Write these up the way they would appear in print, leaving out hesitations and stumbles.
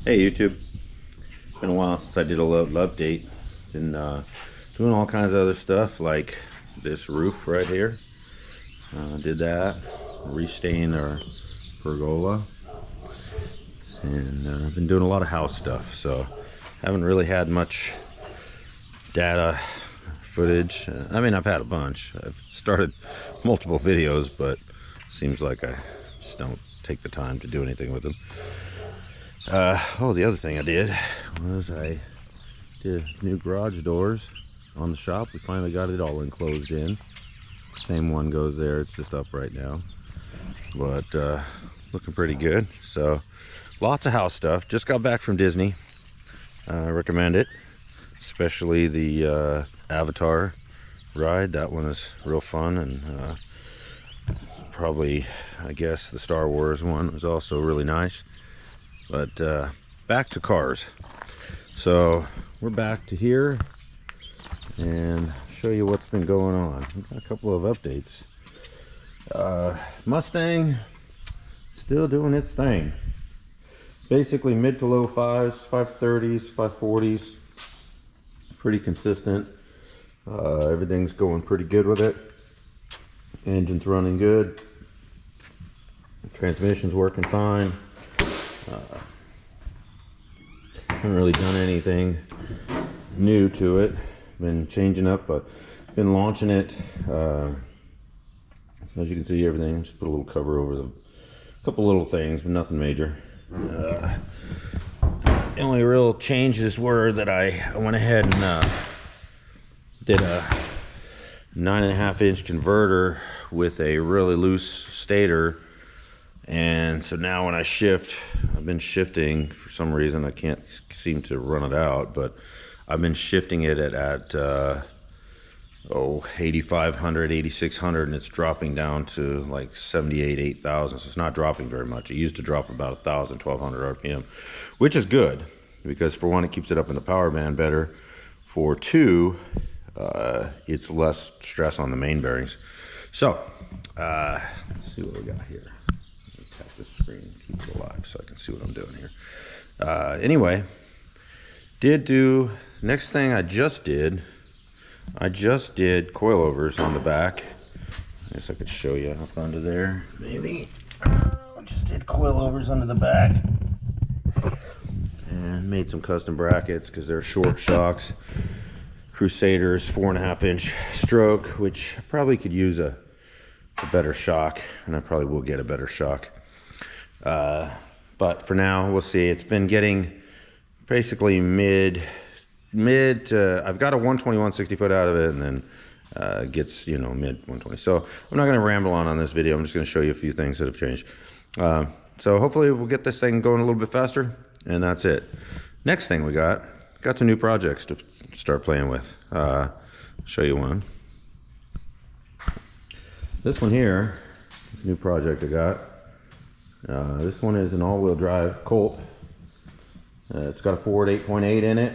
Hey YouTube, been a while since I did a little update. Been doing all kinds of other stuff like this roof right here. Did that, restained our pergola, and I've been doing a lot of house stuff. So haven't really had much data footage. I mean, I've had a bunch. I've started multiple videos, but seems like I just don't take the time to do anything with them. Oh, the other thing I did was I did new garage doors on the shop. We finally got it all enclosed in. Same one goes there, it's just up right now. But looking pretty good. So lots of house stuff. Just got back from Disney. I recommend it, especially the Avatar ride. That one is real fun, and probably, I guess, the Star Wars one was also really nice. But back to cars. So we're back to here and show you what's been going on. We've got a couple of updates. Mustang still doing its thing. Basically mid to low fives, 530s, 540s. Pretty consistent. Everything's going pretty good with it. Engine's running good. Transmission's working fine. Haven't really done anything new to it. Been changing up, but been launching it. As you can see, everything. Just put a little cover over the couple little things, but nothing major. The only real changes were that I went ahead and did a 9.5-inch converter with a really loose stator. And so now when I shift, I've been shifting for some reason. I can't seem to run it out, but I've been shifting it at 8,500, 8,600, and it's dropping down to like 78, 8,000. So it's not dropping very much. It used to drop about 1,000, 1,200 RPM, which is good because for one, it keeps it up in the power band better. For two, it's less stress on the main bearings. So let's see what we got here. Tap the screen, keep it alive so I can see what I'm doing here. Anyway, next thing I just did coilovers on the back. I guess I could show you up under there, maybe. I just did coilovers under the back and made some custom brackets because they're short shocks. Crusaders 4.5-inch stroke, which I probably could use a better shock, and I probably will get a better shock. But for now, we'll see. It's been getting basically mid to, I've got a 121 60 foot out of it, and then gets, mid 120. So I'm not going to ramble on this video. I'm just going to show you a few things that have changed. So hopefully we'll get this thing going a little bit faster, and that's it. Next thing we got some new projects to start playing with. I'll show you one. This one here, this new project I got. This one is an all-wheel drive Colt. It's got a Ford 8.8 in it.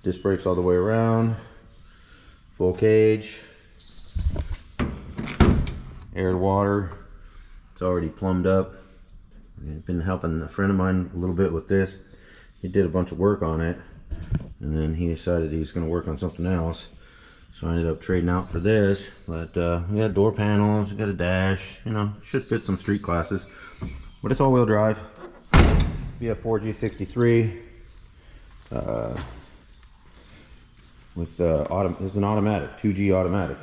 Disc brakes all the way around. Full cage. Air to water. It's already plumbed up. I've been helping a friend of mine a little bit with this. He did a bunch of work on it, and then he decided he's going to work on something else. So I ended up trading out for this. But we got door panels, we got a dash, should fit some street classes. But it's all-wheel drive. We have 4G63 with it's an automatic, 2G automatic.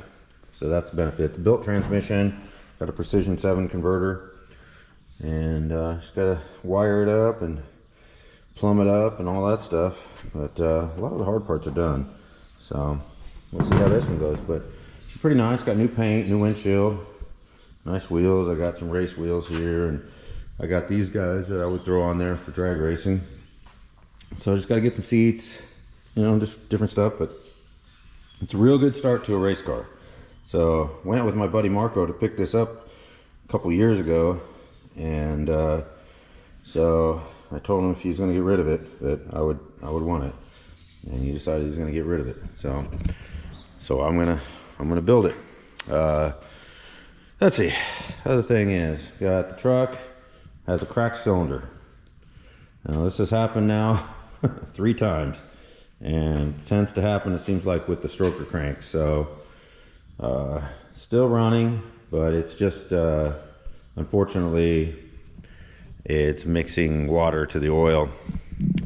So that's the benefit. It's a built transmission, got a precision 7 converter, and just gotta wire it up and plumb it up and all that stuff. But a lot of the hard parts are done. So we'll see how this one goes. But it's pretty nice. Got new paint, new windshield, nice wheels. I got some race wheels here, and I got these guys that I would throw on there for drag racing. So I just got to get some seats, just different stuff. But it's a real good start to a race car. So went with my buddy Marco to pick this up a couple years ago, and so I told him if he's going to get rid of it, that I would want it, and he decided he's going to get rid of it. So I'm gonna build it. Let's see. Other thing is, got the truck has a cracked cylinder. Now this has happened now 3 times, and it tends to happen, it seems like, with the stroker crank. So still running, but it's just unfortunately it's mixing water to the oil,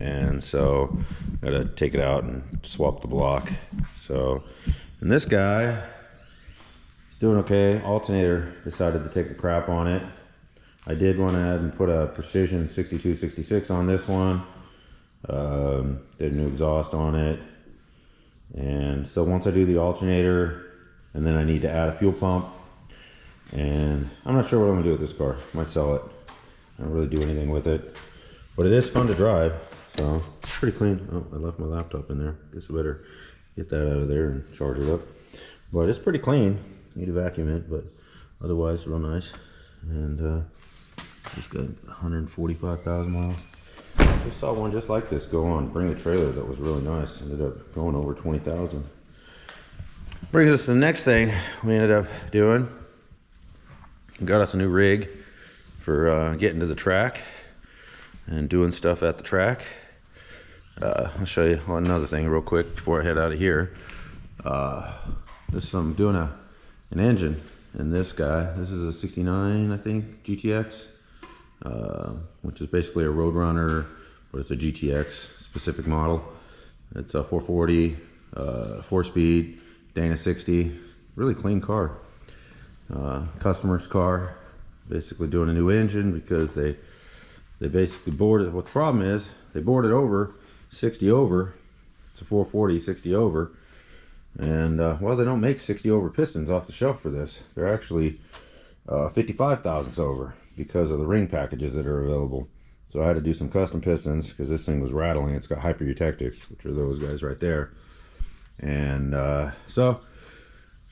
and so gotta take it out and swap the block. So, and this guy is doing okay. Alternator decided to take a crap on it. I did went ahead and put a precision 6266 on this one. Did a new exhaust on it, and so once I do the alternator, and then I need to add a fuel pump, and I'm not sure what I'm gonna do with this car. Might sell it. I don't really do anything with it, but it is fun to drive. So it's pretty clean. Oh, I left my laptop in there. Guess we better get that out of there and charge it up. But it's pretty clean. Need to vacuum it, but otherwise real nice. And just got 145,000 miles. Just saw one just like this go on Bring a Trailer that was really nice. Ended up going over 20,000. Brings us to the next thing we ended up doing. Got us a new rig for getting to the track and doing stuff at the track. I'll show you another thing real quick before I head out of here. I'm doing an engine in this guy. This is a 69, I think, GTX, which is basically a Roadrunner, but it's a GTX specific model. It's a 440, 4-speed, Dana 60, really clean car. Customer's car, basically doing a new engine because they basically bored it. What the problem is, they bored it over 60 over. It's a 440 60 over, and well, they don't make 60 over pistons off the shelf for this. They're actually 55 thousandths over because of the ring packages that are available. So I had to do some custom pistons because this thing was rattling. It's got hyper eutectics, which are those guys right there. And so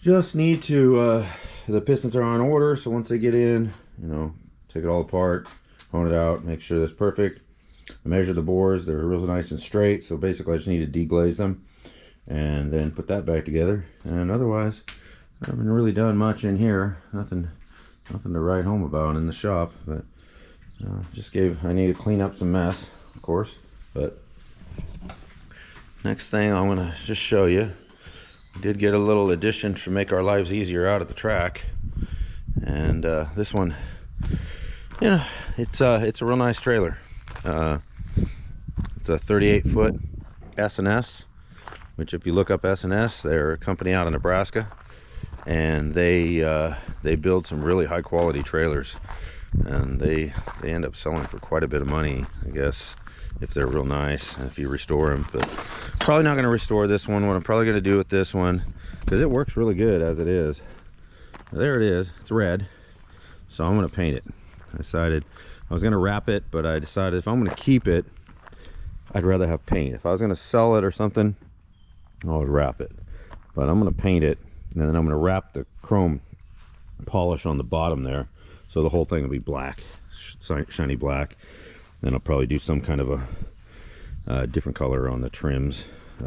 just need to the pistons are on order, so once they get in, you know, take it all apart, hone it out, make sure that's perfect. I measure the bores, they're real nice and straight, so basically I just need to deglaze them and then put that back together. And otherwise I haven't really done much in here. Nothing to write home about in the shop, but I need to clean up some mess, of course. But next thing I'm gonna just show you, we did get a little addition to make our lives easier out at the track. And this one, you know, it's a real nice trailer. It's a 38-foot S&S, which if you look up S&S, they're a company out of Nebraska, and they build some really high quality trailers, and they end up selling for quite a bit of money, I guess, if they're real nice and if you restore them. But probably not going to restore this one. What I'm probably going to do with this one, because it works really good as it is. There it is. It's red, so I'm going to paint it. I decided I was going to wrap it, but I decided if I'm going to keep it, I'd rather have paint. If I was going to sell it or something, I would wrap it, but I'm going to paint it, and then I'm going to wrap the chrome polish on the bottom there, so the whole thing will be black, shiny black. Then I'll probably do some kind of a different color on the trims,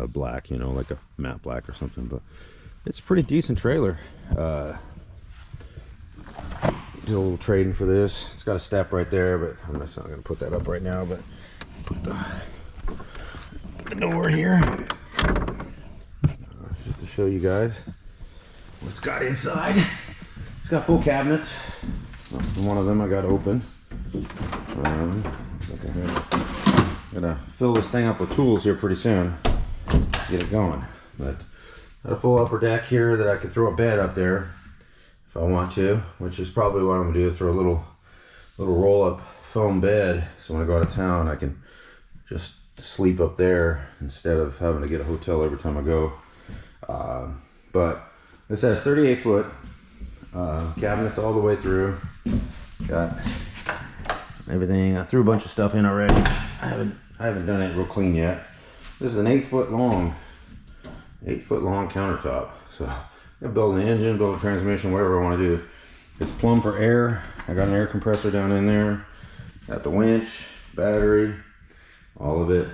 black, you know, like a matte black or something. But it's a pretty decent trailer. Did a little trading for this. It's got a step right there, but I'm just not going to put that up right now. But put the door here just to show you guys what's got inside. It's got full cabinets. One of them I got open. Looks like I'm gonna fill this thing up with tools here pretty soon to get it going. But got a full upper deck here that I could throw a bed up there if I want to, which is probably what I'm gonna do. Throw a little roll-up foam bed, so when I go out of town I can just sleep up there instead of having to get a hotel every time I go. But this has 38-foot cabinets all the way through. Got everything. I threw a bunch of stuff in already. I haven't done it real clean yet. This is an 8-foot long countertop. So I build an engine, build a transmission, whatever I want to do. It's plumb for air. I got an air compressor down in there. Got the winch, battery, all of it.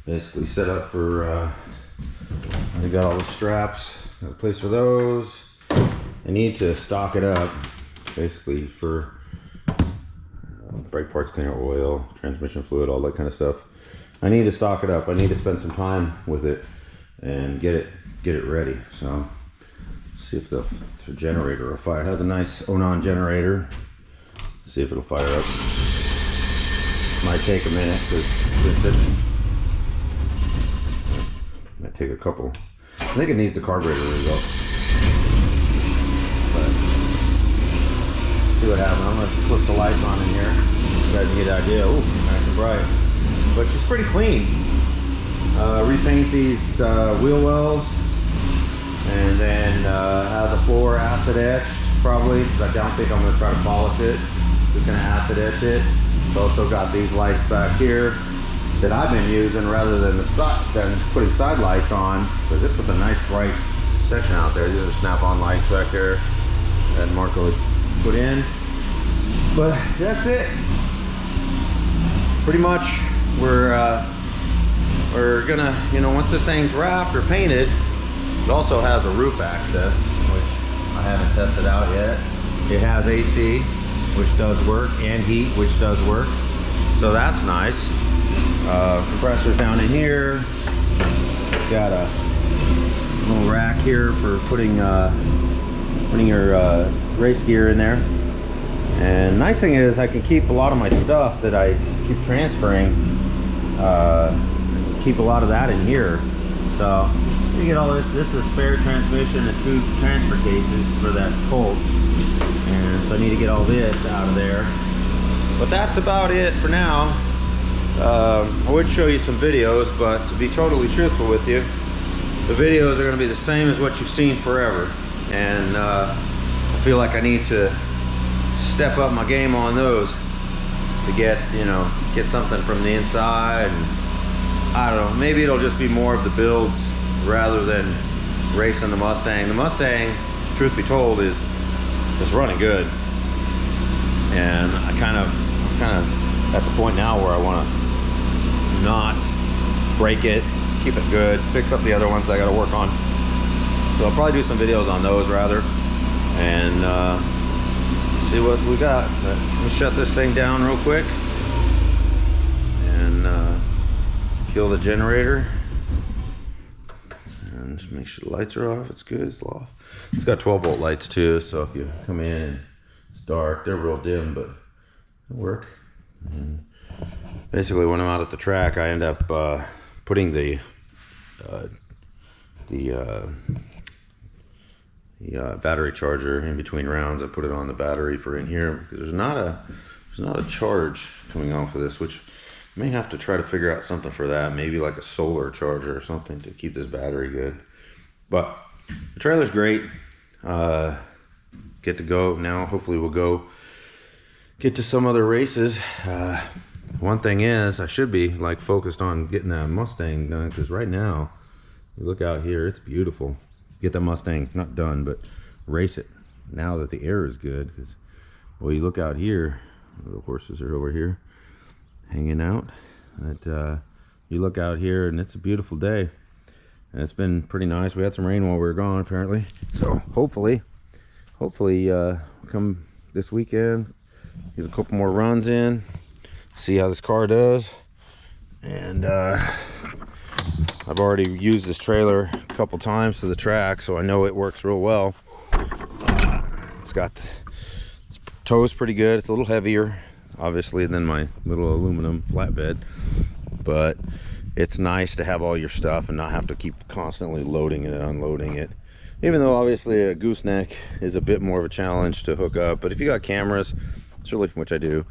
Basically set up for. I got all the straps. Got a place for those. I need to stock it up, basically for brake parts cleaner, oil, transmission fluid, all that kind of stuff. I need to stock it up. I need to spend some time with it and get it ready. So see if the generator will fire. It has a nice Onan generator. See if it'll fire up. Might take a minute because it's sitting. Might take a couple. I think it needs the carburetor result. But see what happens. I'm gonna flip the lights on in here. You guys can get an idea. Ooh, nice and bright. But she's pretty clean. Repaint these wheel wells, and then have the floor acid etched probably, because I don't think I'm going to try to polish it. Just going to acid etch it. It's also got these lights back here that I've been using rather than putting side lights on, because it puts a nice bright section out there. These are snap-on lights back there that Marco put in. But that's it. Pretty much we're gonna, you know, once this thing's wrapped or painted, it also has a roof access, which I haven't tested out yet. It has AC, which does work, and heat, which does work. So that's nice. Compressors down in here. Got a little rack here for putting your race gear in there. And nice thing is I can keep a lot of my stuff that I keep transferring, keep a lot of that in here. So you get all this. This is a spare transmission and 2 transfer cases for that Colt. And so I need to get all this out of there. But that's about it for now. I would show you some videos, but to be totally truthful with you, the videos are going to be the same as what you've seen forever. And I feel like I need to step up my game on those to get, you know, get something from the inside. And I don't know, maybe it'll just be more of the builds rather than racing the Mustang. The Mustang, truth be told, is running good, and I'm kind of at the point now where I want to not break it, keep it good, fix up the other ones I got to work on. So I'll probably do some videos on those rather, and see what we got. But let me shut this thing down real quick and kill the generator, and just make sure the lights are off. It's good. It's off. It's got 12-volt lights too, so if you come in and it's dark, they're real dim, but it'll work. And basically, when I'm out at the track, I end up putting the battery charger in between rounds. I put it on the battery for in here because there's not a charge coming off of this, which I may have to try to figure out something for that. Maybe like a solar charger or something to keep this battery good. But the trailer's great. Get to go now. Hopefully we'll get to some other races. One thing is I should be like focused on getting that Mustang done, because right now you look out here, it's beautiful. Get that Mustang not done, but race it now that the air is good. Because well, you look out here, the horses are over here hanging out. You look out here and it's a beautiful day, and it's been pretty nice. We had some rain while we were gone apparently, so hopefully come this weekend, get a couple more runs in, see how this car does. And I've already used this trailer a couple times to the track, so I know it works real well. It's got its toes pretty good. It's a little heavier obviously than my little aluminum flatbed, but it's nice to have all your stuff and not have to keep constantly loading it and unloading it, even though obviously a gooseneck is a bit more of a challenge to hook up. But if you got cameras, it's really, which I do,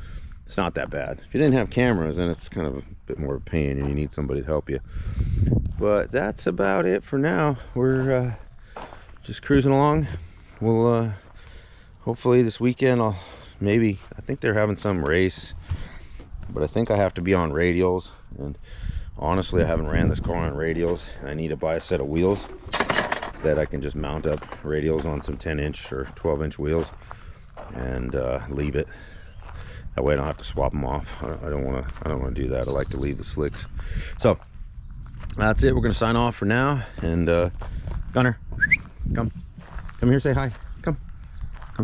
it's not that bad. If you didn't have cameras, then it's kind of a bit more of a pain and you need somebody to help you. But that's about it for now. We're just cruising along. We'll hopefully this weekend I think they're having some race, but I think I have to be on radials, and honestly I haven't ran this car on radials. I need to buy a set of wheels that I can just mount up radials on some 10-inch or 12-inch wheels and leave it. That way I don't have to swap them off. I don't want to do that. I like to leave the slicks. So that's it. We're gonna sign off for now. And Gunner, come here, say hi. Come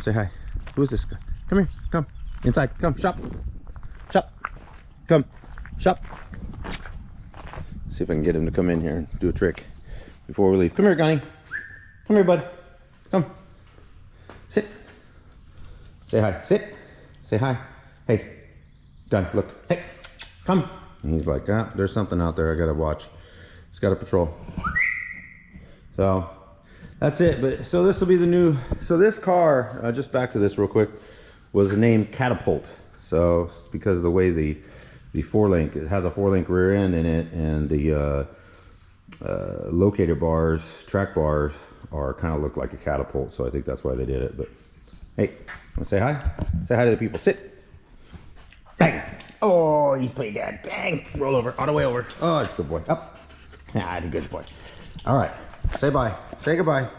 say hi. Who is this guy? Come here, come inside, come shop. Come. Shop. See if I can get him to come in here and do a trick before we leave. Come here, Gunny. Come here, bud. Come. Sit. Say hi. Sit. Say hi. Hey. Gun, look. Hey. Come. And he's like, ah, there's something out there I gotta watch. It's gotta patrol. So that's it. But so this will be the new, so this car, just back to this real quick, was named Catapult. So because of the way the four-link, it has a four-link rear end in it, and the locator bars, track bars, are kind of look like a catapult. So I think that's why they did it. But hey, wanna say hi? Say hi to the people. Sit. Bang. Oh, you played that. Bang. Roll over. On the way over. Oh, it's a good boy. Up. Ah, it's a good boy. All right. Say bye. Say goodbye.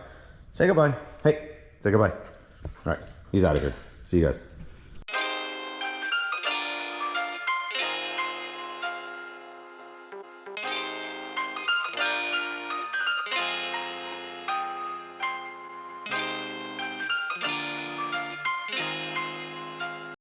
Say goodbye. Hey, say goodbye. All right. He's out of here. See you guys.